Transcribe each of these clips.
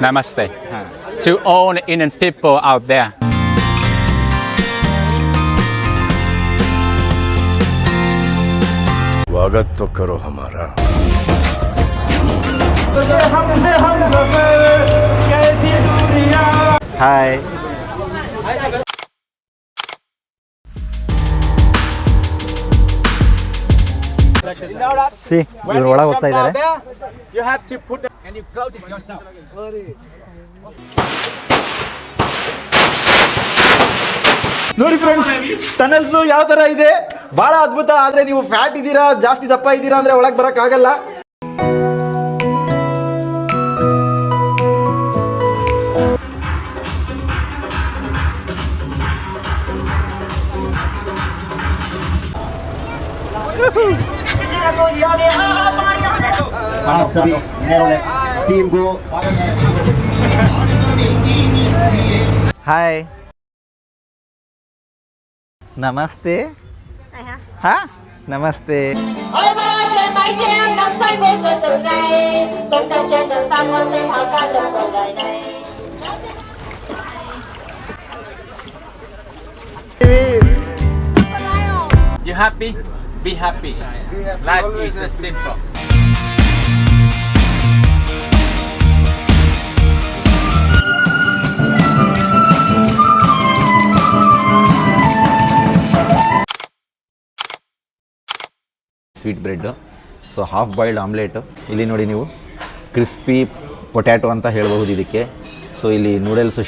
Namaste. To all Indian people out there. स्वागत तो करो हमारा. ಹಾಯ್. ಸಿ ಇವ್ರು ಒಳಗೆ ಹೋಗ್ತಾ ಇದ್ದಾರೆ. ನೋಡಿ ಫ್ರೆಂಡ್ಸ್, ಟನಲ್ಸ್ ಯಾವ ತರ ಇದೆ, ಬಹಳ ಅದ್ಭುತ. ಆದ್ರೆ ನೀವು ಫ್ಯಾಟ್ ಇದ್ದೀರಾ, ಜಾಸ್ತಿ ದಪ್ಪ ಇದ್ದೀರಾ ಅಂದ್ರೆ ಒಳಗೆ ಬರಕ್ ಆಗಲ್ಲ. आप सभी टीम को ಹಾಯ್, ನಮಸ್ತೆ. ಹಾ, ನಮಸ್ತೆ. Ôi ba trên mái che em nằm xanh bên vườn từ này, tung tăng trên đường xa con tên hào ca trong cuộc đời này. You happy? Be happy. Life is simple. Sweet bread, so half boiled omelette. ಇಲ್ಲಿ ನೋಡಿ ನೀವು, crispy potato ಅಂತ ಹೇಳ್ಬಹುದು ಇದಕ್ಕೆ. So ಇಲ್ಲಿ noodles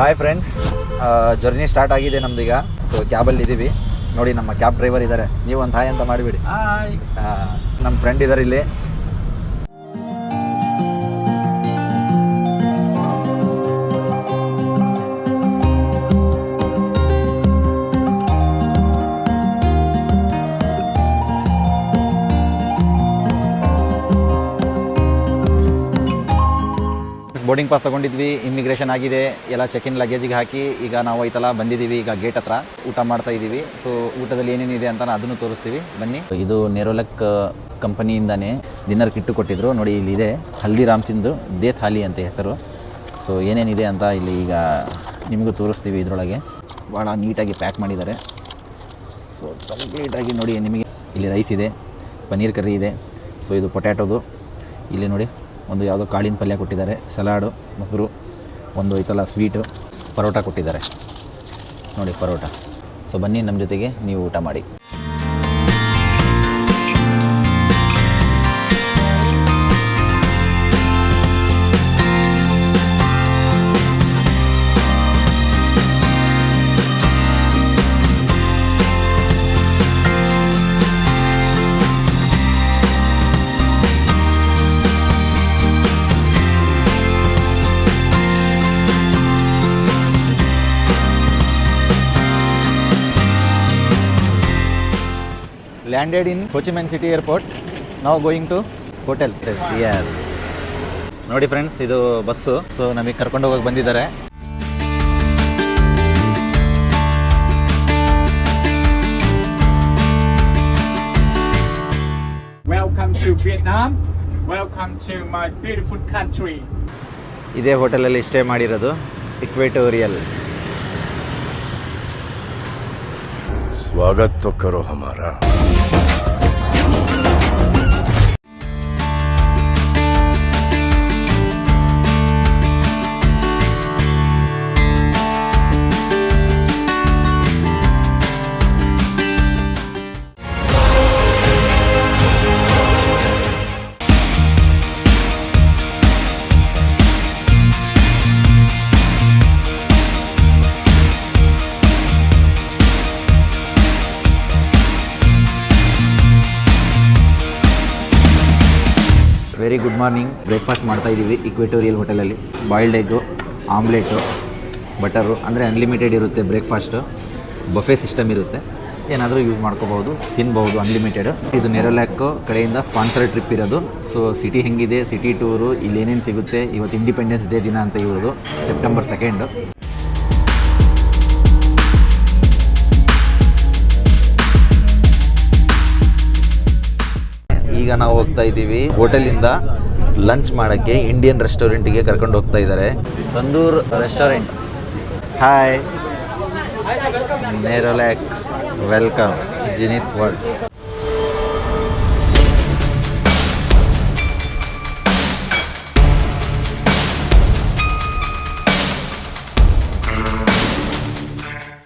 hi friends, journey start ಆಗಿದೆ ನಮ್ದೀಗ. So ಕ್ಯಾಬಲ್ಲಿ ಇದ್ದೀವಿ. ನೋಡಿ ನಮ್ಮ ಕ್ಯಾಬ್ ಡ್ರೈವರ್ ಇದ್ದಾರೆ, ನೀವು ಒಂದು ಹಾಯ್ ಅಂತ ಮಾಡಿಬಿಡಿ. ನಮ್ಮ ಫ್ರೆಂಡ್ ಇದ್ದಾರೆ ಇಲ್ಲಿ. ಬೋರ್ಡಿಂಗ್ ಪಾಸ್ ತೊಗೊಂಡಿದ್ವಿ, ಇಮಿಗ್ರೇಷನ್ ಆಗಿದೆ, ಎಲ್ಲ ಚೆಕ್ ಇನ್ ಲಗೇಜಿಗೆ ಹಾಕಿ ಈಗ ನಾವು ಐತಲ್ಲ ಬಂದಿದ್ದೀವಿ. ಈಗ ಗೇಟ್ ಹತ್ರ ಊಟ ಮಾಡ್ತಾ ಇದ್ದೀವಿ. ಸೊ ಊಟದಲ್ಲಿ ಏನೇನಿದೆ ಅಂತ ಅದನ್ನು ತೋರಿಸ್ತೀವಿ, ಬನ್ನಿ. ಇದು ನೆರೋಲಕ್ ಕಂಪನಿಯಿಂದನೇ ಡಿನ್ನರ್ ಕಿಟ್ಟು ಕೊಟ್ಟಿದ್ರು. ನೋಡಿ ಇಲ್ಲಿದೆ ಹಲ್ದಿರಾಮ್ಸಿಂದು ದೇ ಥಾಲಿ ಅಂತ ಹೆಸರು. ಸೊ ಏನೇನಿದೆ ಅಂತ ಇಲ್ಲಿ ಈಗ ನಿಮಗೂ ತೋರಿಸ್ತೀವಿ. ಇದರೊಳಗೆ ಭಾಳ ನೀಟಾಗಿ ಪ್ಯಾಕ್ ಮಾಡಿದ್ದಾರೆ. ಸೊ ಕಂಪ್ಲೀಟಾಗಿ ನೋಡಿ ನಿಮಗೆ. ಇಲ್ಲಿ ರೈಸ್ ಇದೆ, ಪನ್ನೀರ್ ಕರ್ರಿ ಇದೆ. ಸೊ ಇದು ಪೊಟ್ಯಾಟೋದು. ಇಲ್ಲಿ ನೋಡಿ ಒಂದು ಯಾವುದೋ ಕಾಳಿನ ಪಲ್ಯ ಕೊಟ್ಟಿದ್ದಾರೆ, ಸಲಾಡು, ಮೊಸರು, ಒಂದು ಐತಲ್ಲ ಸ್ವೀಟು, ಪರೋಟ ಕೊಟ್ಟಿದ್ದಾರೆ. ನೋಡಿ ಪರೋಟ. ಸೊ ಬನ್ನಿ ನಮ್ಮ ಜೊತೆಗೆ ನೀವು ಊಟ ಮಾಡಿ. Landed in Ho Chi Minh City Airport. Now going to hotel. Yes. ನೋಡಿ ಫ್ರೆಂಡ್ಸ್, ಇದು ಬಸ್ಸು. ಸೊ ನಮಗೆ ಕರ್ಕೊಂಡು ಹೋಗಕ್ಕೆ ಬಂದಿದ್ದಾರೆ. Welcome to Vietnam. Welcome to my beautiful country. ಇದೇ ಹೋಟೆಲಲ್ಲಿ ಸ್ಟೇ ಮಾಡಿರೋದು, ಇಕ್ವೇಟೋರಿಯಲ್. स्वागत तो करो हमारा. Very good morning. ಬ್ರೇಕ್ಫಾಸ್ಟ್ ಮಾಡ್ತಾ ಇದ್ದೀವಿ ಇಕ್ವೇಟೋರಿಯಲ್ ಹೋಟೆಲಲ್ಲಿ. ಬಾಯ್ಲ್ಡ್ ಎಗ್ಗು, ಆಮ್ಲೆಟು, ಬಟರು, ಅಂದರೆ ಅನ್ಲಿಮಿಟೆಡ್ ಇರುತ್ತೆ ಬ್ರೇಕ್ಫಾಸ್ಟು. ಬಫೆ ಸಿಸ್ಟಮ್ ಇರುತ್ತೆ, ಏನಾದರೂ ಯೂಸ್ ಮಾಡ್ಕೋಬೋದು, ತಿನ್ಬೋದು ಅನ್ಲಿಮಿಟೆಡ್. ಇದು ನೆರೋಲ್ಯಾಕ್ ಕಡೆಯಿಂದ ಸ್ಪಾನ್ಸರ್ಡ್ ಟ್ರಿಪ್ ಇರೋದು. ಸೊ ಸಿಟಿ ಹೆಂಗಿದೆ, ಸಿಟಿ ಟೂರು, ಇಲ್ಲಿ ಏನೇನು ಸಿಗುತ್ತೆ. ಇವತ್ತು ಇಂಡಿಪೆಂಡೆನ್ಸ್ ಡೇ ದಿನ ಅಂತ ಇರೋದು, ಸೆಪ್ಟೆಂಬರ್ 2. ಈಗ ನಾವು ಹೋಗ್ತಾ ಇದ್ದೀವಿ ಹೋಟೆಲಿಂದ ಲಂಚ್ ಮಾಡೋಕ್ಕೆ ಇಂಡಿಯನ್ ರೆಸ್ಟೋರೆಂಟಿಗೆ ಕರ್ಕೊಂಡು ಹೋಗ್ತಾ ಇದ್ದಾರೆ. Tandoor restaurant. Hi Nerolac, welcome genius world.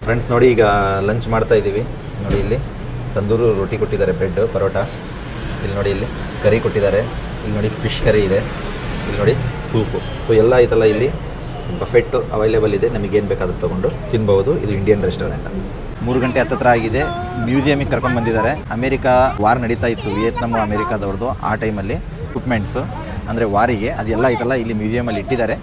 Friends ನೋಡಿ, ಈಗ ಲಂಚ್ ಮಾಡ್ತಾ ಇದ್ದೀವಿ. ನೋಡಿ ಇಲ್ಲಿ ತಂದೂರು ರೋಟಿ ಕೊಟ್ಟಿದ್ದಾರೆ, ಬ್ರೆಡ್ ಪರೋಟ. ಇಲ್ಲಿ ನೋಡಿ ಇಲ್ಲಿ ಕರಿ ಕೊಟ್ಟಿದ್ದಾರೆ. ಇಲ್ಲಿ ನೋಡಿ ಫಿಶ್ ಕರಿ ಇದೆ. ಇಲ್ಲಿ ನೋಡಿ ಸೂಪು. ಸೊ ಎಲ್ಲ ಐತಲ್ಲ, ಇಲ್ಲಿ ಬಫೆಟ್ಟು ಅವೈಲೇಬಲ್ ಇದೆ. ನಮಗೇನು ಬೇಕಾದರೂ ತೊಗೊಂಡು ತಿನ್ಬೋದು. ಇದು ಇಂಡಿಯನ್ ರೆಸ್ಟೋರೆಂಟ್. 3 ಗಂಟೆ ಹತ್ತತ್ರ ಆಗಿದೆ. ಮ್ಯೂಸಿಯಮಿಗೆ ಕರ್ಕೊಂಡು ಬಂದಿದ್ದಾರೆ. ಅಮೇರಿಕಾ ವಾರ್ ನಡೀತಾ ಇತ್ತು, ವಿಯೆಟ್ನಾಮು ಅಮೇರಿಕಾದವ್ರದ್ದು. ಆ ಟೈಮಲ್ಲಿ ಎಕ್ವಿಪ್ಮೆಂಟ್ಸು ಅಂದರೆ ವಾರಿಗೆ ಅದೆಲ್ಲ ಐತಲ್ಲ ಇಲ್ಲಿ ಮ್ಯೂಸಿಯಮಲ್ಲಿ ಇಟ್ಟಿದ್ದಾರೆ.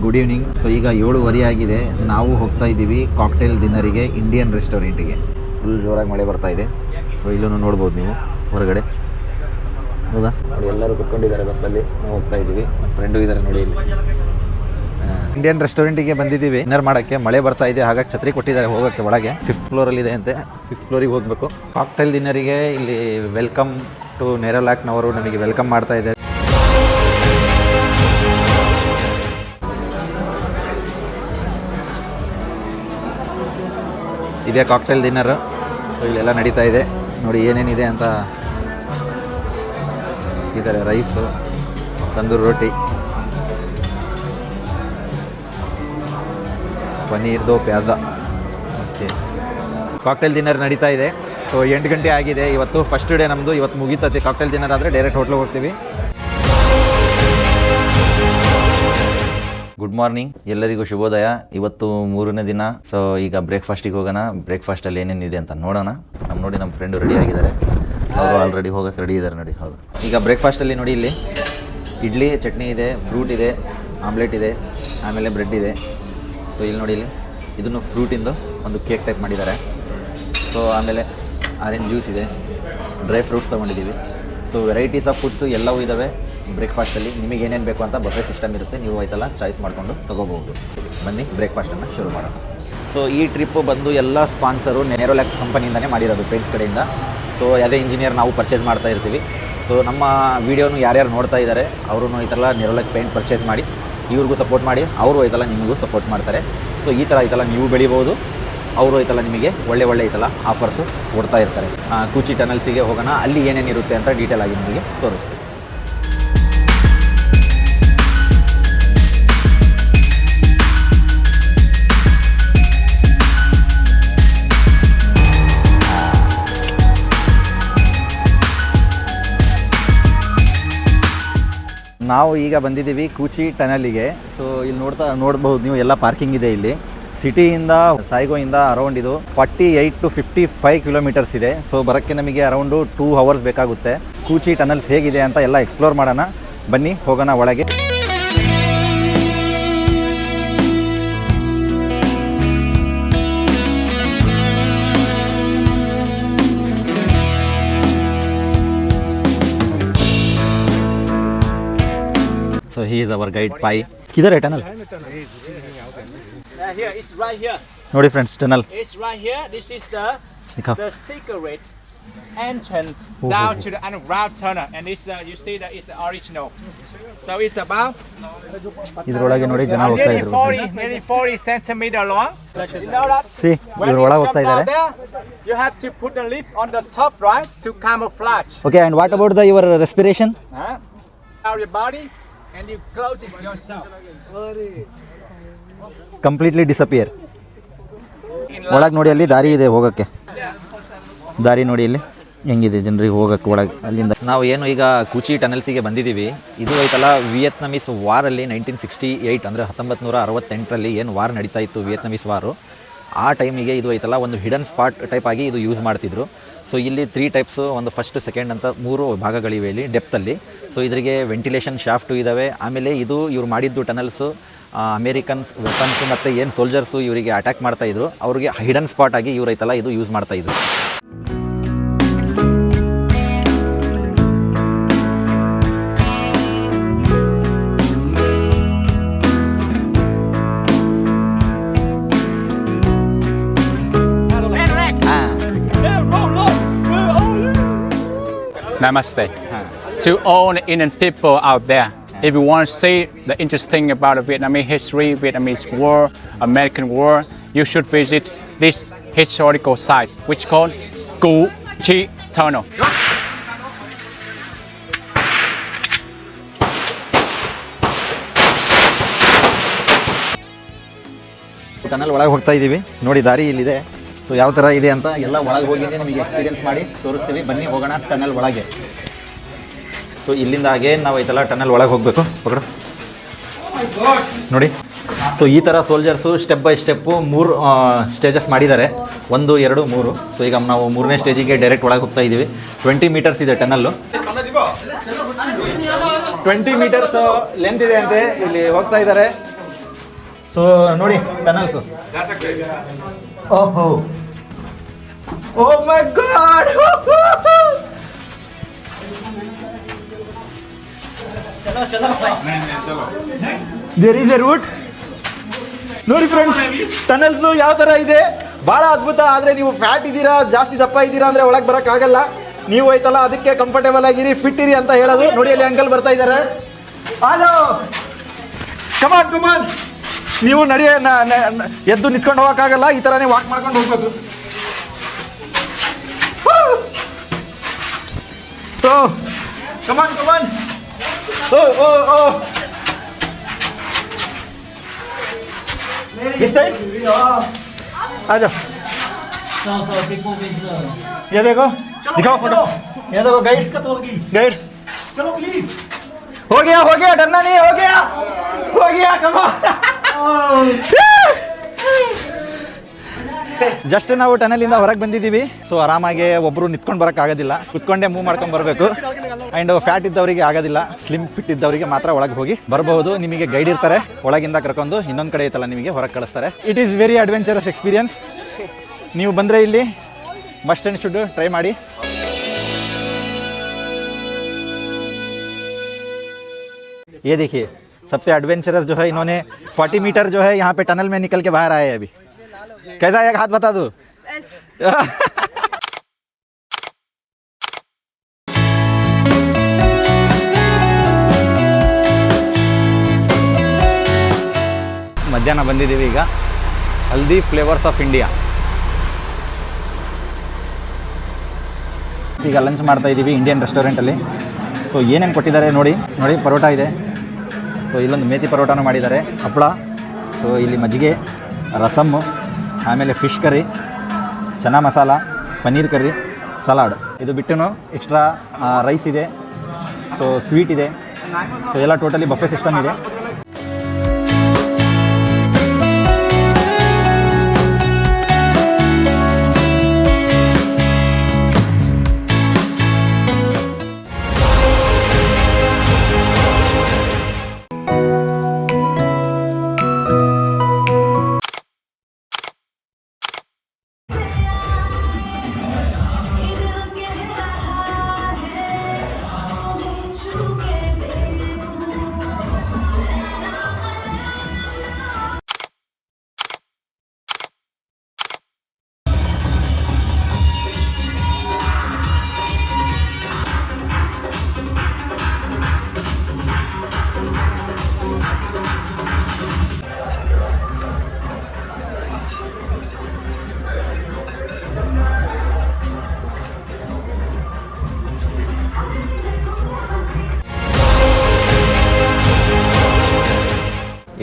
Good evening. ಸೊ ಈಗ 7:30 ಆಗಿದೆ. ನಾವು ಹೋಗ್ತಾ ಇದ್ದೀವಿ ಕಾಕ್ಟೇಲ್ ಡಿನ್ನರಿಗೆ ಇಂಡಿಯನ್ ರೆಸ್ಟೋರೆಂಟಿಗೆ. ಫುಲ್ ಜೋರಾಗಿ ಮಳೆ ಬರ್ತಾ ಇದೆ. ಸೊ ಇಲ್ಲೂ ನೋಡ್ಬೋದು ನೀವು ಹೊರಗಡೆ. ಹೌದಾ ನೋಡಿ, ಎಲ್ಲರೂ ಕುತ್ಕೊಂಡಿದ್ದಾರೆ ಬಸ್ಸಲ್ಲಿ. ನಾವು ಹೋಗ್ತಾ ಇದ್ದೀವಿ. ನನ್ನ ಫ್ರೆಂಡು ಇದ್ದಾರೆ ನೋಡಿ ಇಲ್ಲಿ. ಇಂಡಿಯನ್ ರೆಸ್ಟೋರೆಂಟಿಗೆ ಬಂದಿದ್ದೀವಿ ಡಿನ್ನರ್ ಮಾಡೋಕ್ಕೆ. ಮಳೆ ಬರ್ತಾ ಇದೆ, ಹಾಗಾಗಿ ಛತ್ರಿ ಕೊಟ್ಟಿದ್ದಾರೆ ಹೋಗೋಕ್ಕೆ. ಒಳಗೆ 5th ಫ್ಲೋರಲ್ಲಿ ಇದೆ ಅಂತೆ. 5th ಫ್ಲೋರಿಗೆ ಹೋಗಬೇಕು. ಕಾಕ್ಟೇಲ್ ಡಿನ್ನರಿಗೆ ಇಲ್ಲಿ ವೆಲ್ಕಮ್ ಟು ನೆರೋಲ್ಯಾಕ್ನವರು ನಮಗೆ ವೆಲ್ಕಮ್ ಮಾಡ್ತಾ ಇದ್ದಾರೆ. ಇದೇ ಕಾಕ್ಟೇಲ್ ಡಿನ್ನರು. ಸೊ ಇಲ್ಲೆಲ್ಲ ನಡೀತಾ ಇದೆ ನೋಡಿ ಏನೇನಿದೆ ಅಂತ. ಇದ್ದಾರೆ ರೈಸು, ತಂದೂರು ರೋಟಿ, ಪನ್ನೀರ್ ದೋ ಪ್ಯಾಜಾ. ಓಕೆ, ಕಾಕ್ಟೇಲ್ ಡಿನ್ನರ್ ನಡೀತಾ ಇದೆ. ಸೊ 8 ಗಂಟೆ ಆಗಿದೆ. ಇವತ್ತು ಫಸ್ಟ್ ಡೇ ನಮ್ಮದು. ಇವತ್ತು ಮುಗೀತತಿ ಕಾಕ್ಟೇಲ್ ಡಿನ್ನರ್ ಆದರೆ ಡೈರೆಕ್ಟ್ ಹೋಟ್ಲಿಗೆ ಹೋಗ್ತೀವಿ. ಗುಡ್ ಮಾರ್ನಿಂಗ್, ಎಲ್ಲರಿಗೂ ಶುಭೋದಯ. ಇವತ್ತು 3ನೇ ದಿನ. ಸೊ ಈಗ ಬ್ರೇಕ್ಫಾಸ್ಟಿಗೆ ಹೋಗೋಣ. ಬ್ರೇಕ್ಫಾಸ್ಟಲ್ಲಿ ಏನೇನಿದೆ ಅಂತ ನೋಡೋಣ. ನಮ್ಮ ಫ್ರೆಂಡು ರೆಡಿ ಆಗಿದ್ದಾರೆ. ಅವರು ಆಲ್ರೆಡಿ ಹೋಗೋಕ್ಕೆ ರೆಡಿ ಇದ್ದಾರೆ ನೋಡಿ. ಹೌದು, ಈಗ ಬ್ರೇಕ್ಫಾಸ್ಟಲ್ಲಿ ನೋಡಿ ಇಲ್ಲಿ ಇಡ್ಲಿ ಚಟ್ನಿ ಇದೆ, ಫ್ರೂಟ್ ಇದೆ, ಆಮ್ಲೆಟ್ ಇದೆ, ಆಮೇಲೆ ಬ್ರೆಡ್ ಇದೆ. ಸೊ ಇಲ್ಲಿ ನೋಡಿ, ಇಲ್ಲಿ ಇದನ್ನು ಫ್ರೂಟಿಂದು ಒಂದು ಕೇಕ್ ಟೈಪ್ ಮಾಡಿದ್ದಾರೆ. ಸೊ ಆಮೇಲೆ ಆರೆಂಜ್ ಜ್ಯೂಸ್ ಇದೆ, ಡ್ರೈ ಫ್ರೂಟ್ಸ್ ತೊಗೊಂಡಿದ್ದೀವಿ. ಸೊ ವೆರೈಟೀಸ್ ಆಫ್ ಫುಡ್ಸು ಎಲ್ಲವೂ ಇದ್ದಾವೆ ಬ್ರೇಕ್ಫಾಸ್ಟಲ್ಲಿ. ನಿಮಗೆ ಏನೇನು ಬೇಕು ಅಂತ ಬಫೆ ಸಿಸ್ಟಮ್ ಇರುತ್ತೆ. ನೀವು ಆಯ್ತಲ್ಲ ಚಾಯ್ಸ್ ಮಾಡಿಕೊಂಡು ತೊಗೋಬಹುದು. ಬನ್ನಿ ಬ್ರೇಕ್ಫಾಸ್ಟನ್ನು ಶುರು ಮಾಡೋಣ. ಸೊ ಈ ಟ್ರಿಪ್ಪು ಬಂದು ಎಲ್ಲ ಸ್ಪಾನ್ಸರು ನೆರೋಲ್ಯಾಕ್ ಕಂಪನಿಯಿಂದನೇ ಮಾಡಿರೋದು, ಪೇಂಟ್ಸ್ ಕಡೆಯಿಂದ. ಸೊ ಅದೇ ಇಂಜಿನಿಯರ್ ನಾವು ಪರ್ಚೇಸ್ ಮಾಡ್ತಾ ಇರ್ತೀವಿ. ಸೊ ನಮ್ಮ ವೀಡಿಯೋನು ಯಾರ್ಯಾರು ನೋಡ್ತಾ ಇದ್ದಾರೆ ಅವರು ಐತಲ್ಲ ನೆರೋಲ್ಯಾಕ್ ಪೇಂಟ್ ಪರ್ಚೇಸ್ ಮಾಡಿ ಇವ್ರಿಗೂ ಸಪೋರ್ಟ್ ಮಾಡಿ, ಅವರು ಐತಲ್ಲ ನಿಮಗೂ ಸಪೋರ್ಟ್ ಮಾಡ್ತಾರೆ. ಸೊ ಈ ಥರ ಐತಲ್ಲ ನೀವು ಬೆಳಿಬೋದು, ಅವರು ಐತಲ್ಲ ನಿಮಗೆ ಒಳ್ಳೆ ಐತಲ್ಲ ಆಫರ್ಸು ಕೊಡ್ತಾ ಇರ್ತಾರೆ. ಕೂಚಿ ಟನಲ್ಸಿಗೆ ಹೋಗೋಣ, ಅಲ್ಲಿ ಏನೇನಿರುತ್ತೆ ಅಂತ ಡೀಟೇಲ್ ಆಗಿ ನಿಮಗೆ ತೋರಿಸ್ತೀವಿ. ನಾವು ಈಗ ಬಂದಿದ್ದೀವಿ ಕೂಚಿ ಟನಲಿಗೆ. ಸೊ ಇಲ್ಲಿ ನೋಡ್ಬೋದು ನೀವು, ಎಲ್ಲ ಪಾರ್ಕಿಂಗ್ ಇದೆ ಇಲ್ಲಿ. ಸಿಟಿಯಿಂದ ಸಾಯ್ಗೋಯಿಂದ ಅರೌಂಡ್ ಇದು 48 to 55 ಕಿಲೋಮೀಟರ್ಸ್ ಇದೆ. ಸೊ ಬರೋಕ್ಕೆ ನಮಗೆ ಅರೌಂಡು 2 hours ಬೇಕಾಗುತ್ತೆ. ಕೂಚಿ ಟನಲ್ಸ್ ಹೇಗಿದೆ ಅಂತ ಎಲ್ಲ ಎಕ್ಸ್ಪ್ಲೋರ್ ಮಾಡೋಣ. ಬನ್ನಿ ಹೋಗೋಣ ಒಳಗೆ. So he is our guide Pai. किधर है tunnel? Here, it's right here. ನೋಡಿ friends, tunnel It's right here. This is the secret entrance down to the underground tunnel, and this you see that it's the original. So it's about ಇದರೊಳಗೆ ನೋಡಿ ಜನ ಹೋಗ್ತಾ nearly 40 centimeter long. You know that C when ಇದ್ರ you ಒಳಗೆ jump ಹೋಗ್ತಾ down ಇದ್ದಾರೆ. there, you have to put the lift on the top, right, to camouflage. Okay and what about the your respiration? Out your body, and you close it yourself. Completely disappear. ಒಳಗೆ ನೋಡಿ ಅಲ್ಲಿ ದಾರಿ ಇದೆ ಹೋಗೋಕ್ಕೆ. ದಾರಿ ನೋಡಿ ಇಲ್ಲಿ ಹೆಂಗಿದೆ ಜನರಿಗೆ ಹೋಗೋಕ್ಕೆ ಒಳಗೆ. ಅಲ್ಲಿಂದ ನಾವು ಏನು ಈಗ ಕುಚಿ ಟನಲ್ಸಿಗೆ ಬಂದಿದ್ದೀವಿ. ಇದು ಐತಲ್ಲ ವಿಯೆಟ್ನಮೀಸ್ ವಾರಲ್ಲಿ 1968 ಅಂದರೆ 1968ರಲ್ಲಿ ಏನು ವಾರ್ ನಡೀತಾ ಇತ್ತು ವಿಯೆಟ್ನಮೀಸ್ ವಾರು, ಆ ಟೈಮಿಗೆ ಇದು ಐತಲ್ಲ ಒಂದು ಹಿಡನ್ ಸ್ಪಾಟ್ ಟೈಪ್ ಆಗಿ ಇದು ಯೂಸ್ ಮಾಡ್ತಿದ್ರು. ಸೊ ಇಲ್ಲಿ 3 ಟೈಪ್ಸು, ಒಂದು ಫಸ್ಟ್ ಸೆಕೆಂಡ್ ಅಂತ 3 ಭಾಗಗಳಿವೆ ಇಲ್ಲಿ ಡೆಪ್ತಲ್ಲಿ. ಸೊ ಇದರಿಗೆ ವೆಂಟಿಲೇಷನ್ ಶಾಫ್ಟು ಇದ್ದಾವೆ. ಆಮೇಲೆ ಇದು ಇವ್ರು ಮಾಡಿದ್ದು ಟನಲ್ಸು ಅಮೇರಿಕನ್ಸ್ ವೆಪನ್ಸು ಮತ್ತು ಏನು ಸೋಲ್ಜರ್ಸು ಇವರಿಗೆ ಅಟ್ಯಾಕ್ ಮಾಡ್ತಾಯಿದ್ರು, ಅವ್ರಿಗೆ ಹಿಡನ್ ಸ್ಪಾಟ್ ಆಗಿ ಇವ್ರು ಐತಲ್ಲ ಇದು ಯೂಸ್ ಮಾಡ್ತಾಯಿದ್ರು. Namaste. To all the Indian people out there, if you want to see the interesting about the Vietnamese history, Vietnamese war, American war, you should visit this historical site, which is called Cu Chi Tunnel. Tunnel ಒಳಗೆ ಹೋಗ್ತಾ ಇದ್ದೀವಿ ನೋಡಿ, ದಾರಿ ಇಲ್ಲಿದೆ. So ಯಾವ ಥರ ಇದೆ ಅಂತ ಎಲ್ಲ ಒಳಗೆ ಹೋಗಿದ್ದೆ ನಿಮಗೆ ಎಕ್ಸ್ಪೀರಿಯನ್ಸ್ ಮಾಡಿ ತೋರಿಸ್ತೀವಿ. ಬನ್ನಿ ಹೋಗೋಣ ಟನಲ್ ಒಳಗೆ. ಸೊ ಇಲ್ಲಿಂದ ಹಾಗೆ ನಾವು ಐತಲ್ಲ ಟನಲ್ ಒಳಗೆ ಹೋಗಬೇಕು. ಪಕಡು ನೋಡಿ. ಸೊ ಈ ಥರ soldiers step by step 3 stages ಮಾಡಿದ್ದಾರೆ, 1, 2, 3. ಸೊ ಈಗ ನಾವು 3ನೇ ಸ್ಟೇಜಿಗೆ ಡೈರೆಕ್ಟ್ ಒಳಗೆ ಹೋಗ್ತಾ ಇದ್ದೀವಿ. 20 ಮೀಟರ್ಸ್ ಇದೆ ಟನಲ್ಲು, 20 ಮೀಟರ್ಸ್ ಲೆಂತ್ ಇದೆ ಅಂತೆ. ಇಲ್ಲಿ ಹೋಗ್ತಾ ಇದ್ದಾರೆ. ಸೊ ನೋಡಿ ಟನಲ್ಸು. ಓಹೋ, oh my god, there is a route. ನೋಡಿ ಫ್ರೆಂಡ್ಸ್, ಟನಲ್ಸು ಯಾವ ಥರ ಇದೆ, ಭಾಳ ಅದ್ಭುತ. ಆದರೆ ನೀವು ಫ್ಯಾಟ್ ಇದ್ದೀರಾ, ಜಾಸ್ತಿ ದಪ್ಪ ಇದ್ದೀರಾ ಅಂದರೆ ಒಳಗೆ ಬರೋಕ್ಕಾಗಲ್ಲ. ನೀವು ಐತಲ್ಲ ಅದಕ್ಕೆ ಕಂಫರ್ಟೇಬಲ್ ಆಗಿರಿ, ಫಿಟ್ ಇರಿ ಅಂತ ಹೇಳೋದು. ನೋಡಿ ಅಲ್ಲಿ ಅಂಕಲ್ ಬರ್ತಾ ಇದ್ದಾರೆ. ಹಲೋ, ಕಮಾನ್ ಕಮಾನ್. ನೀವು ಎದ್ದು ನಿಂತ್ಕೊಂಡು ಹೋಗೋಕ್ಕಾಗಲ್ಲ, ಈ ಥರನೇ ವಾಕ್ ಮಾಡ್ಕೊಂಡು ಹೋಗ್ಬೇಕು. ಓ ಕಮಾನ್ ಕಮಾನ್. ಓ ಓ ಓ This side? आ जाओ. ये देखो, दिखाओ फोटो. ये देखो गाइड. गाइड. चलो प्लीज. हो गया, डरना नहीं, हो गया, कम ऑन. ಜಸ್ಟ್ ನಾವು ಟನಲಿಂದ ಹೊರಗೆ ಬಂದಿದ್ದೀವಿ. ಸೊ ಆರಾಮಾಗಿ ಒಬ್ಬರು ನಿಂತ್ಕೊಂಡು ಬರೋಕ್ಕಾಗೋದಿಲ್ಲ, ಕುತ್ಕೊಂಡೇ ಮೂವ್ ಮಾಡ್ಕೊಂಡು ಬರಬೇಕು. ಆ್ಯಂಡ್ ಫ್ಯಾಟ್ ಇದ್ದವರಿಗೆ ಆಗೋದಿಲ್ಲ, ಸ್ಲಿಮ್ ಫಿಟ್ ಇದ್ದವರಿಗೆ ಮಾತ್ರ ಒಳಗೆ ಹೋಗಿ ಬರಬಹುದು. ನಿಮಗೆ ಗೈಡ್ ಇರ್ತಾರೆ, ಒಳಗಿಂದ ಕರ್ಕೊಂಡು ಇನ್ನೊಂದು ಕಡೆ ಐತಲ್ಲ ನಿಮಗೆ ಹೊರಗೆ ಕಳಿಸ್ತಾರೆ. It is very adventurous experience. ನೀವು ಬಂದರೆ ಇಲ್ಲಿ ಮಸ್ಟ್ ಆ್ಯಂಡ್ ಶುಡ್ ಟ್ರೈ ಮಾಡಿ. ये देखिए, सबसे एडवेंचरस जो है, इन्होंने 40 मीटर जो है यहाँ पे टनल में निकल के बाहर आए हैं अभी. कैसा है, एक हाथ बता दो. ಮಧ್ಯಾಹ್ನ ಬಂದಿದ್ದೀವಿ ಈಗ ಹಲ್ದಿ ಫ್ಲೇವರ್ಸ್ ಆಫ್ ಇಂಡಿಯಾ. ಈಗ ಲಂಚ್ ಮಾಡ್ತಾ ಇದ್ದೀವಿ ಇಂಡಿಯನ್ ರೆಸ್ಟೋರೆಂಟಲ್ಲಿ. ಸೊ ಏನೇನು ಕೊಟ್ಟಿದ್ದಾರೆ ನೋಡಿ ಪರೋಟ ಇದೆ. ಸೊ ಇಲ್ಲೊಂದು ಮೇಥಿ ಪರೋಟಾನು ಮಾಡಿದ್ದಾರೆ, ಹಪ್ಪಳ. ಸೊ ಇಲ್ಲಿ ಮಜ್ಜಿಗೆ, ರಸಮ್ಮು, ಆಮೇಲೆ fish curry, chana masala, paneer curry, salad. ಇದು ಬಿಟ್ಟು ಎಕ್ಸ್ಟ್ರಾ ರೈಸ್ ಇದೆ, ಸೊ ಸ್ವೀಟ್ ಇದೆ. ಸೊ ಎಲ್ಲ ಟೋಟಲಿ ಬಫೆ ಸಿಸ್ಟಮ್ ಇದೆ.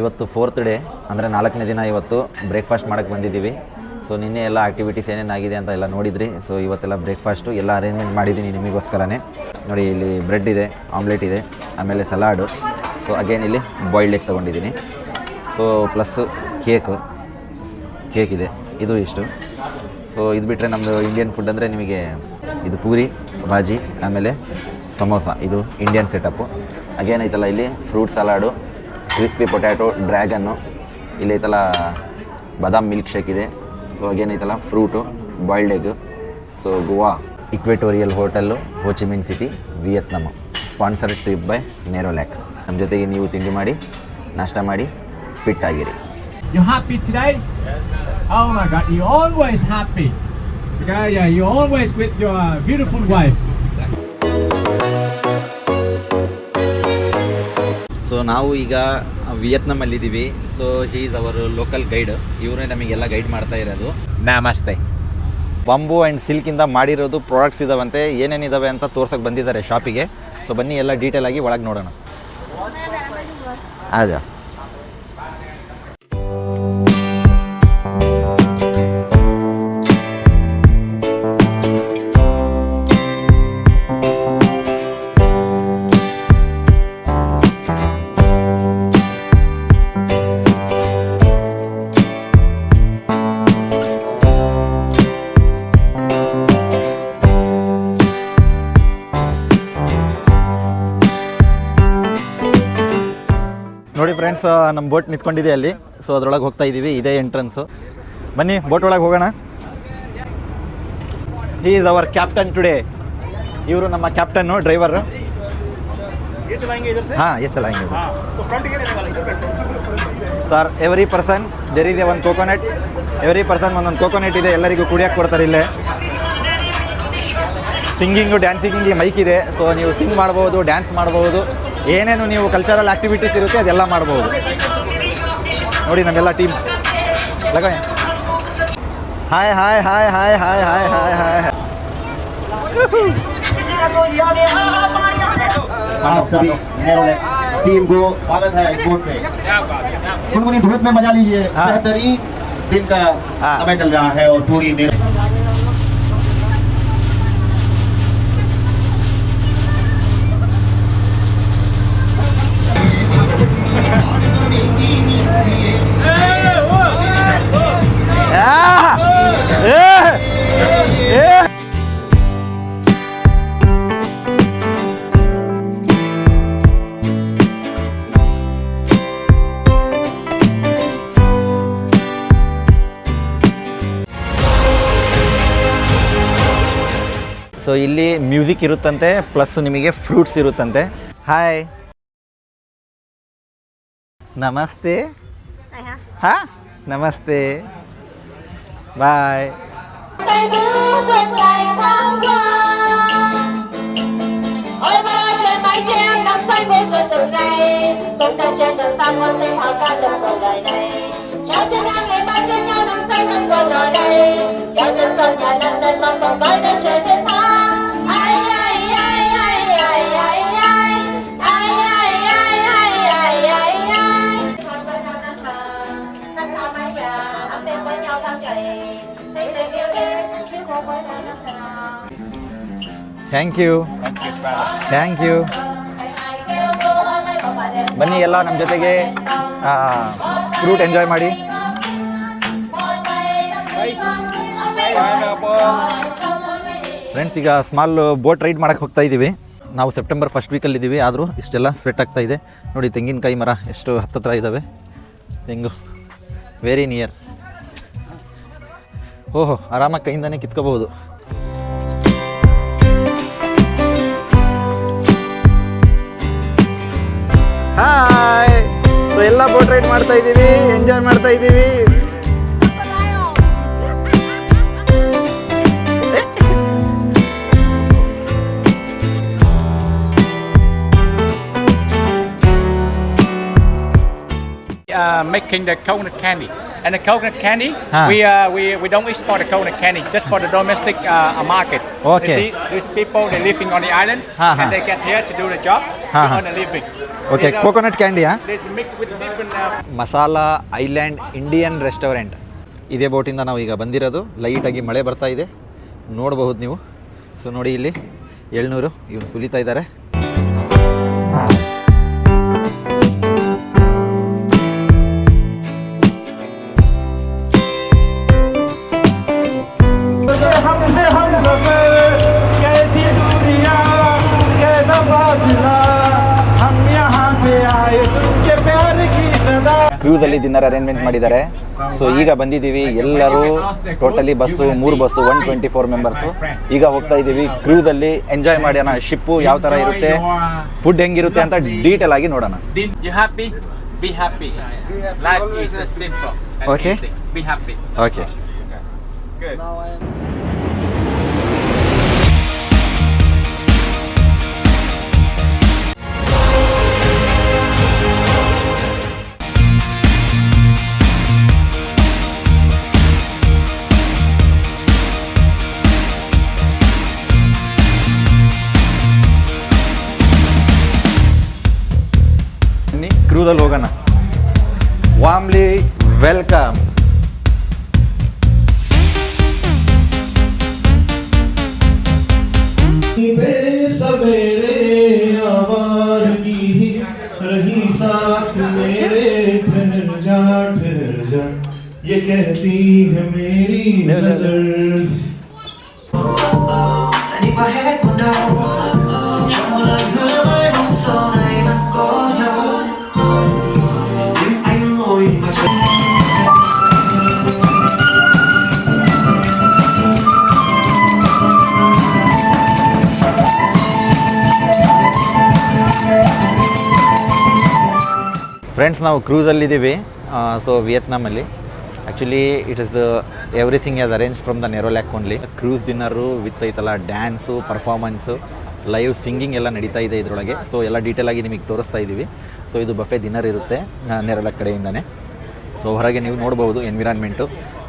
ಇವತ್ತು 4th ಡೇ ಅಂದರೆ 4ನೇ ದಿನ ಇವತ್ತು ಬ್ರೇಕ್ಫಾಸ್ಟ್ ಮಾಡೋಕ್ಕೆ ಬಂದಿದ್ದೀವಿ. ಸೊ ನಿನ್ನೆ ಎಲ್ಲ ಆ್ಯಕ್ಟಿವಿಟೀಸ್ ಏನೇನಾಗಿದೆ ಅಂತ ಎಲ್ಲ ನೋಡಿದ್ರಿ. ಸೊ ಇವತ್ತೆಲ್ಲ ಬ್ರೇಕ್ಫಾಸ್ಟು ಎಲ್ಲ ಅರೇಂಜ್ಮೆಂಟ್ ಮಾಡಿದ್ದೀನಿ ನಿಮಗೋಸ್ಕರನೇ. ನೋಡಿ ಇಲ್ಲಿ ಬ್ರೆಡ್ ಇದೆ, ಆಮ್ಲೆಟ್ ಇದೆ, ಆಮೇಲೆ ಸಲಾಡು. ಸೊ ಅಗೇನ್ ಇಲ್ಲಿ ಬಾಯ್ಲ್ಡ್ ಎಗ್ ತೊಗೊಂಡಿದ್ದೀನಿ. ಸೊ ಪ್ಲಸ್ಸು ಕೇಕ್ ಇದೆ, ಇದು ಇಷ್ಟು. ಸೊ ಇದು ಬಿಟ್ಟರೆ ನಮ್ಮದು ಇಂಡಿಯನ್ ಫುಡ್ ಅಂದರೆ ನಿಮಗೆ ಇದು ಪೂರಿ ಭಾಜಿ, ಆಮೇಲೆ ಸಮೋಸ, ಇದು ಇಂಡಿಯನ್ ಸೆಟಪ್ಪು. ಅಗೇನ್ ಐತಲ್ಲ ಇಲ್ಲಿ fruit salad, crispy potato, dragon, ಇಲ್ಲಿ ಐತಲ್ಲ ಬಾದಾಮ್ ಮಿಲ್ಕ್ ಶೇಕ್ ಇದೆ. ಸೊ ಅಗೇನ್ ಐತಲ್ಲ fruit, boiled egg. So Goa equatorial hotel, Ho Chi Minh city, Vietnam. Sponsored trip by Nerolac. ನಮ್ಮ ಜೊತೆಗೆ ನೀವು ತಿಂಡಿ ಮಾಡಿ, ನಾಷ್ಟ ಮಾಡಿ, ಫಿಟ್ ಆಗಿರಿ. You happy today? Yes. Oh my God, you always happy. Yeah, you always with your beautiful wife. So ನಾವು ಈಗ ವಿಯೆಟ್ನಾಮಲ್ಲಿದ್ದೀವಿ. So he is our local guide. ಇವರೇ ನಮಗೆಲ್ಲ ಗೈಡ್ ಮಾಡ್ತಾ ಇರೋದು. Namaste. ಬಾಂಬು ಆ್ಯಂಡ್ ಸಿಲ್ಕಿಂದ ಮಾಡಿರೋದು ಪ್ರಾಡಕ್ಟ್ಸ್ ಇದ್ದಾವಂತೆ, ಏನೇನಿದ್ದಾವೆ ಅಂತ ತೋರ್ಸೋಕ್ಕೆ ಬಂದಿದ್ದಾರೆ ಶಾಪಿಗೆ. ಸೊ ಬನ್ನಿ ಎಲ್ಲ ಡೀಟೇಲ್ ಆಗಿ ಒಳಗೆ ನೋಡೋಣ. ಆಜಾ. ನೋಡಿ ಫ್ರೆಂಡ್ಸ್, ನಮ್ಮ ಬೋಟ್ ನಿಂತ್ಕೊಂಡಿದೆ ಅಲ್ಲಿ. ಸೊ ಅದರೊಳಗೆ ಹೋಗ್ತಾ ಇದ್ದೀವಿ, ಇದೇ ಎಂಟ್ರೆನ್ಸು. ಬನ್ನಿ ಬೋಟ್ ಒಳಗೆ ಹೋಗೋಣ. He is our captain today. ಇವರು ನಮ್ಮ ಕ್ಯಾಪ್ಟನ್ನು, ಡ್ರೈವರು. ಹಾಂ, ಎ ಚಲಾಂಗೆ ಸರ್. ಎವ್ರಿ ಪರ್ಸನ್ ದೇರ್ ಇದೆ ಒಂದು ಕೋಕೋನಟ್. ಎವ್ರಿ ಪರ್ಸನ್ ಒಂದೊಂದು ಕೋಕೋನಟ್ ಇದೆ, ಎಲ್ಲರಿಗೂ ಕುಡಿಯೋಕ್ಕೆ ಕೊಡ್ತಾರೆ ಇಲ್ಲೇ. ಸಿಂಗಿಂಗು, ಡ್ಯಾನ್ಸಿಂಗಿಗೆ ಮೈಕ್ ಇದೆ. ಸೊ ನೀವು ಸಿಂಗ್ ಮಾಡ್ಬೋದು, ಡ್ಯಾನ್ಸ್ ಮಾಡ್ಬೋದು, ಏನೇನು ನೀವು ಕಲ್ಚರಲ್ ಆ್ಯಕ್ಟಿವಿಟೀಸ್ ಇರುತ್ತೆ ಅದೆಲ್ಲ ಮಾಡ್ಬೋದು. ನೋಡಿ ನಮ್ಮೆಲ್ಲ ಟೀಮ್ ಲಗ. Hi hi hi hi hi hi hi hi. आप सभी नेरोलैक टीम को स्वागत है इस बोट पे. गुनगुनी धूप में मजा लीजिए. बेहतरीन दिन का समय चल रहा है और पूरी ಸೊ ಇಲ್ಲಿ ಮ್ಯೂಸಿಕ್ ಇರುತ್ತಂತೆ, ಪ್ಲಸ್ ನಿಮಗೆ ಫ್ರೂಟ್ಸ್ ಇರುತ್ತಂತೆ. ಹಾಯ್, ನಮಸ್ತೆ. ಹಾಂ, ನಮಸ್ತೆ, ಬಾಯ್. Tay bước bên ngày tháng qua. Ôi ba trên mái che em nằm say mê cười từ ngày. Tung tay trên đường xa con tên hào ca trong cuộc đời này. Chào chân ngang ngày mai trên nhau nằm say nằm cười nơi đây. Kéo chân sông nhà nằm lên mong vòng với đến trời thiên thang. Ai ai ai ai ai ai ai ai ai ai ai ai ai ai. Thôi bên nào nắng thờ, nắng nào mai già, ấm êm với nhau tháng ngày. Thank you, thank you. ಬನ್ನಿ ಎಲ್ಲ ನಮ್ಮ ಜೊತೆಗೆ fruit enjoy ಮಾಡಿ. Friends, ಈಗ small boat ride ಮಾಡೋಕ್ಕೆ ಹೋಗ್ತಾ ಇದ್ದೀವಿ. ನಾವು ಸೆಪ್ಟೆಂಬರ್ ಫಸ್ಟ್ ವೀಕಲ್ಲಿದ್ದೀವಿ, ಆದರೂ ಇಷ್ಟೆಲ್ಲ ಸ್ವೆಟ್ ಆಗ್ತಾ ಇದೆ. ನೋಡಿ ತೆಂಗಿನಕಾಯಿ ಮರ ಎಷ್ಟು ಹತ್ತತ್ರ ಇದ್ದಾವೆ. ತೆಂಗು ವೆರಿ ನಿಯರ್. ಓಹೋ, ಆರಾಮಾಗಿ ಕೈಯಿಂದನೇ ಕಿತ್ಕೋಬಹುದು. ಹಾಯ್, ಎಲ್ಲ ಬೋಟ್ ರೈಡ್ ಮಾಡ್ತಾ ಇದ್ದೀವಿ, ಎಂಜಾಯ್ ಮಾಡ್ತಾ ಇದ್ದೀವಿ. Making the coconut candy And the coconut candy, we don't export the coconut candy just for the domestic market. Okay. These people they living on the island and they get here to do the job to earn a living. Okay coconut ಕ್ಯಾಂಡಿಯಾ It's mixed with different. Masala island Indian restaurant ಇದೇ ಬೋಟಿಂದ ನಾವು ಈಗ ಬಂದಿರೋದು. ಲೈಟಾಗಿ ಮಳೆ ಬರ್ತಾ ಇದೆ, ನೋಡಬಹುದು ನೀವು. ಸೊ ನೋಡಿ ಇಲ್ಲಿ ಎಳ್ನೂರು ಇವನು ಸುಲಿತಾ ಇದ್ದಾರೆ. ಕ್ರೂಸಲ್ಲಿ ಡಿನ್ನರ್ ಅರೇಂಜ್ಮೆಂಟ್ ಮಾಡಿದ್ದಾರೆ. ಸೊ ಈಗ ಬಂದಿದ್ದೀವಿ ಎಲ್ಲರೂ, ಟೋಟಲಿ ಬಸ್ಸು 3 ಬಸ್ಸು 124 ಮೆಂಬರ್ಸು. ಈಗ ಹೋಗ್ತಾ ಇದ್ದೀವಿ ಕ್ರೂಸಲ್ಲಿ, ಎಂಜಾಯ್ ಮಾಡೋಣ. ಶಿಪ್ಪು ಯಾವ ಥರ ಇರುತ್ತೆ, ಫುಡ್ ಹೆಂಗಿರುತ್ತೆ ಅಂತ ಡೀಟೇಲ್ ಆಗಿ ನೋಡೋಣ. You happy? Be happy. Life is simple. Okay. Easy. Be happy. Okay. Good. ಕ್ರೂಸಲ್ಲಿ ಹೋಗೋಣ. ವಾಮ್ಲಿ ವೆಲ್ಕಮ್. सवेरे आवारगी रही साथ मेरे, ठहर जा ये कहती है मेरी नजर. ಫ್ರೆಂಡ್ಸ್, ನಾವು ಕ್ರೂಸಲ್ಲಿದ್ದೀವಿ. ಸೊ ವಿಯೆಟ್ನಾಮಲ್ಲಿ actually it is everything as arrange from the Nerolac only. Cruise dinner with ಐತಲ್ಲ ಡ್ಯಾನ್ಸು, ಪರ್ಫಾರ್ಮೆನ್ಸು, ಲೈವ್ ಸಿಂಗಿಂಗ್ ಎಲ್ಲ ನಡೀತಾ ಇದೆ ಇದರೊಳಗೆ. ಸೊ ಎಲ್ಲ ಡೀಟೇಲಾಗಿ ನಿಮಗೆ ತೋರಿಸ್ತಾ ಇದ್ದೀವಿ. ಸೊ ಇದು ಬಫೆ ಡಿನ್ನರ್ ಇರುತ್ತೆ ನೆರೋಲ್ಯಾಕ್ ಕಡೆಯಿಂದನೇ. ಸೊ ಹೊರಗೆ ನೀವು ನೋಡ್ಬೋದು environment,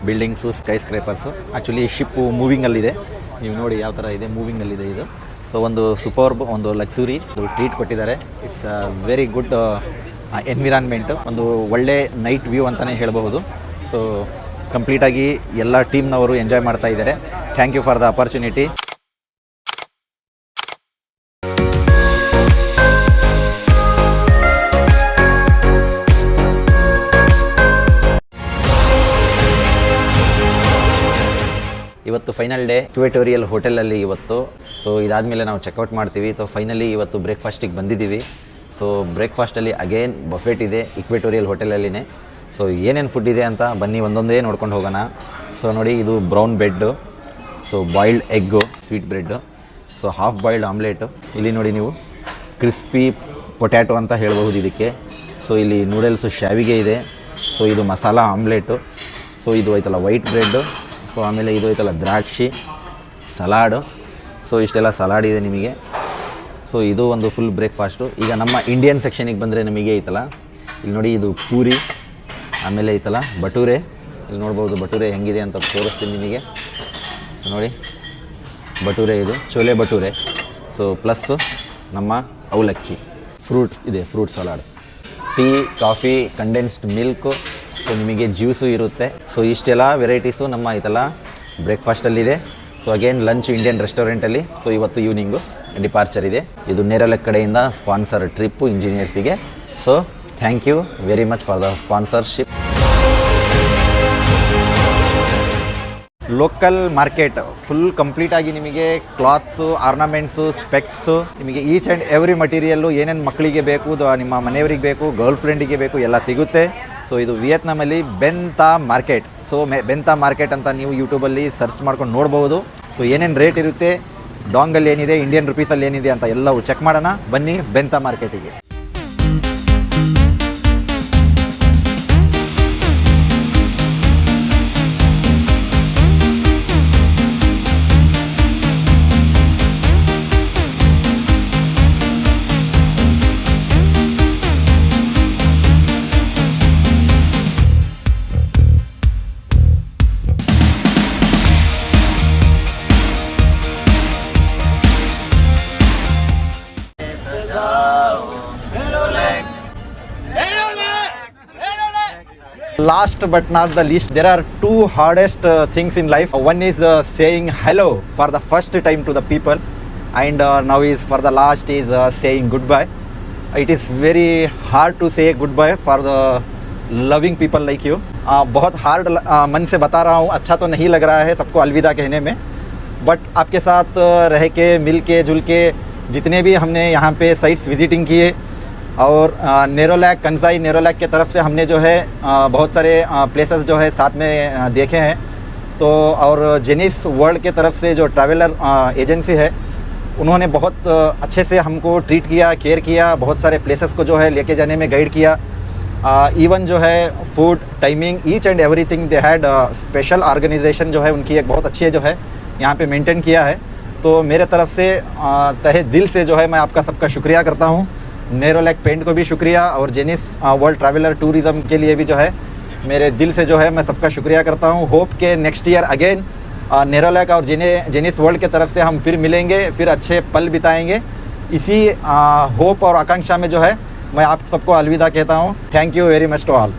buildings, skyscrapers. Actually ship ಮೂವಿಂಗಲ್ಲಿದೆ, ನೀವು ನೋಡಿ ಯಾವ ಥರ ಇದೆ, ಮೂವಿಂಗಲ್ಲಿದೆ ಇದು. ಸೊ ಒಂದು ಸೂಪರ್ಬ್, ಒಂದು ಲಕ್ಸುರಿ ಟ್ರೀಟ್ ಕೊಟ್ಟಿದ್ದಾರೆ. ಇಟ್ಸ್ ವೆರಿ ಗುಡ್ ಎನ್ವಿರಾನ್ಮೆಂಟು, ಒಂದು ಒಳ್ಳೆ ನೈಟ್ ವ್ಯೂ ಅಂತಲೇ ಹೇಳಬಹುದು. ಸೊ ಕಂಪ್ಲೀಟಾಗಿ ಎಲ್ಲ ಟೀಮ್ನವರು ಎಂಜಾಯ್ ಮಾಡ್ತಾ ಇದ್ದಾರೆ. Thank you for the opportunity. ಇವತ್ತು ಫೈನಲ್ ಡೇ ಇಕ್ವೆಟೋರಿಯಲ್ ಹೋಟೆಲಲ್ಲಿ ಇವತ್ತು. ಸೊ ಇದಾದಮೇಲೆ ನಾವು ಚೆಕ್ಔಟ್ ಮಾಡ್ತೀವಿ. ಸೊ ಫೈನಲಿ ಇವತ್ತು ಬ್ರೇಕ್ಫಾಸ್ಟಿಗೆ ಬಂದಿದ್ದೀವಿ. ಸೊ ಬ್ರೇಕ್ಫಾಸ್ಟಲ್ಲಿ ಅಗೇನ್ ಬಫೆಟ್ ಇದೆ ಇಕ್ವೆಟೋರಿಯಲ್ ಹೋಟೆಲಲ್ಲಿನೇ. ಸೊ ಏನೇನು ಫುಡ್ ಇದೆ ಅಂತ ಬನ್ನಿ ಒಂದೊಂದೇ ನೋಡ್ಕೊಂಡು ಹೋಗೋಣ. ಸೊ ನೋಡಿ, ಇದು brown bread, so boiled egg, sweet bread, so half boiled omelette. ಇಲ್ಲಿ ನೋಡಿ ನೀವು ಕ್ರಿಸ್ಪಿ ಪೊಟ್ಯಾಟೊ ಅಂತ ಹೇಳ್ಬಹುದು ಇದಕ್ಕೆ. ಸೊ ಇಲ್ಲಿ ನೂಡಲ್ಸು ಶಾವಿಗೆ ಇದೆ. ಸೊ ಇದು ಮಸಾಲ ಆಮ್ಲೆಟು. ಸೊ ಇದು ಐತಲ್ಲ ವೈಟ್ ಬ್ರೆಡ್ಡು. ಸೊ ಆಮೇಲೆ ಇದು ಐತಲ್ಲ ದ್ರಾಕ್ಷಿ ಸಲಾಡು. ಸೊ ಇಷ್ಟೆಲ್ಲ ಸಲಾಡ್ ಇದೆ ನಿಮಗೆ. ಸೊ ಇದು ಒಂದು ಫುಲ್ ಬ್ರೇಕ್ಫಾಸ್ಟು. ಈಗ ನಮ್ಮ ಇಂಡಿಯನ್ ಸೆಕ್ಷನಿಗೆ ಬಂದರೆ ನಮಗೆ ಐತಲ್ಲ, ಇಲ್ಲಿ ನೋಡಿ ಇದು ಪೂರಿ, ಆಮೇಲೆ ಐತಲ್ಲ ಬಟೂರೆ. ಇಲ್ಲಿ ನೋಡ್ಬೋದು ಬಟೂರೆ ಹೆಂಗಿದೆ ಅಂತ ತೋರಿಸ್ತೀನಿ ನಿಮಗೆ. ಸೊ ನೋಡಿ ಬಟೂರೆ, ಇದು ಚೋಲೆ ಬಟೂರೆ. ಸೊ ಪ್ಲಸ್ಸು ನಮ್ಮ ಅವಲಕ್ಕಿ, ಫ್ರೂಟ್ಸ್ ಇದೆ, fruit salad, tea, coffee, condensed milk. So ನಿಮಗೆ ಜ್ಯೂಸು ಇರುತ್ತೆ. ಸೊ ಇಷ್ಟೆಲ್ಲ ವೆರೈಟೀಸು ನಮ್ಮ ಐತಲ್ಲ ಬ್ರೇಕ್ಫಾಸ್ಟಲ್ಲಿದೆ. ಸೊ ಅಗೇನ್ ಲಂಚ್ ಇಂಡಿಯನ್ ರೆಸ್ಟೋರೆಂಟಲ್ಲಿ. ಸೊ ಇವತ್ತು ಈವ್ನಿಂಗು ಡಿಪಾರ್ಚರ್ ಇದೆ. ಇದು ನೆರೋಲ್ಯಾಕ್ ಕಡೆಯಿಂದ ಸ್ಪಾನ್ಸರ್ ಟ್ರಿಪ್ಪು ಇಂಜಿನಿಯರ್ಸಿಗೆ. So thank you very much for the sponsorship. Local market full ಕಂಪ್ಲೀಟಾಗಿ ನಿಮಗೆ ಕ್ಲಾತ್ಸು, ಆರ್ನಮೆಂಟ್ಸು, ಸ್ಪೆಕ್ಸು, ನಿಮಗೆ ಈಚ್ ಆ್ಯಂಡ್ ಎವ್ರಿ ಮಟೀರಿಯಲ್ಲು ಏನೇನು ಮಕ್ಕಳಿಗೆ ಬೇಕು, ನಿಮ್ಮ ಮನೆಯವರಿಗೆ ಬೇಕು, ಗರ್ಲ್ ಫ್ರೆಂಡಿಗೆ ಬೇಕು, ಎಲ್ಲ ಸಿಗುತ್ತೆ. ಸೊ ಇದು ವಿಯೆಟ್ನಾಮಲ್ಲಿ ಬೆಂತಾ ಮಾರ್ಕೆಟ್. ಸೊ ಬೆಂತಾ ಮಾರ್ಕೆಟ್ ಅಂತ ನೀವು ಯೂಟ್ಯೂಬಲ್ಲಿ ಸರ್ಚ್ ಮಾಡ್ಕೊಂಡು ನೋಡ್ಬೋದು. ಸೊ ಏನೇನು ರೇಟ್ ಇರುತ್ತೆ, ಡಾಂಗಲ್ಲಿ ಏನಿದೆ, ಇಂಡಿಯನ್ ರುಪೀಸಲ್ಲಿ ಏನಿದೆ ಅಂತ ಎಲ್ಲವೂ ಚೆಕ್ ಮಾಡೋಣ. ಬನ್ನಿ ಬೆಂತಾ ಮಾರ್ಕೆಟಿಗೆ. last but not the least, there are two hardest things in life. One is saying hello for the first time to the people, and now is for the last is saying goodbye. It is very hard to say goodbye for the loving people like you. बहुत hard मन से बता रहा हूँ, अच्छा तो नहीं लग रहा है सबको अलविदा कहने में, बट आपके साथ रह के मिल के जुल के जितने भी हमने यहाँ पे साइट्स विजिटिंग किए और नेरोलैक कंसाई नेरोलैक के तरफ से हमने जो है बहुत सारे प्लेसेस जो है साथ में देखे हैं, तो और जेनिस वर्ल्ड के तरफ से जो ट्रैवलर एजेंसी है उन्होंने बहुत अच्छे से हमको ट्रीट किया, केयर किया, बहुत सारे प्लेसेस को जो है लेके जाने में गाइड किया। इवन जो है food timing each and everything they had special organisation जो है उनकी एक बहुत अच्छी जो है यहाँ पे मेंटेन किया है। तो मेरे तरफ से तहे दिल से जो है मैं आपका सबका शुक्रिया करता हूँ। नेरोलैक पेंट को भी शुक्रिया और जेनिस वर्ल्ड ट्रैवलर टूरिज़्म के लिए भी जो है मेरे दिल से जो है मैं सबका शुक्रिया करता हूँ। होप के नेक्स्ट ईयर अगेन नेरोलैक और जेनिस वर्ल्ड के तरफ से हम फिर मिलेंगे, फिर अच्छे पल बिताएंगे। इसी होप और आकांक्षा में जो है मैं आप सबको अलविदा कहता हूँ। Thank you very much to all.